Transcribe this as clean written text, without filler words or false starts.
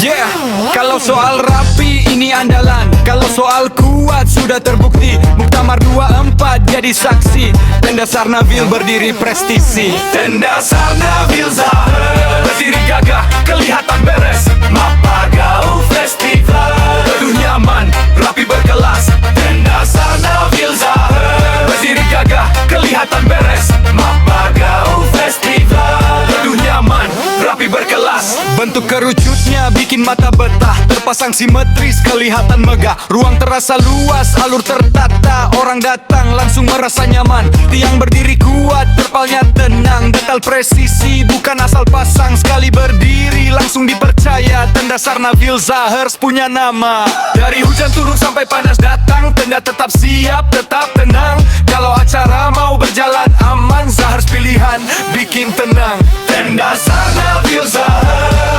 Yeah, kalau soal rapi ini andalan. Kalau soal kuat sudah terbukti. Muktamar 24 jadi saksi. Tenda Sarnavil berdiri prestisi. Tenda Sarnavil Zahar berdiri gagah, kelihatan beres. Mapagau Festival teduh nyaman, rapi berkelas. Tenda Sarnavil Zahar berdiri gagah, kelihatan beres. Mapagau Festival teduh nyaman, rapi berkelas. Bentuk kerucutnya bikin mata betah. Terpasang simetris, kelihatan megah. Ruang terasa luas, alur tertata. Orang datang langsung merasa nyaman. Tiang berdiri kuat, terpalnya tenang. Detail presisi, bukan asal pasang. Sekali berdiri, langsung dipercaya. Tenda Sarnavil Zahar punya nama. Dari hujan turun sampai panas datang, tenda tetap siap, tetap tenang. Kalau acara mau berjalan aman, Zahar pilihan bikin tenang. Tenda Sarnavil Zahar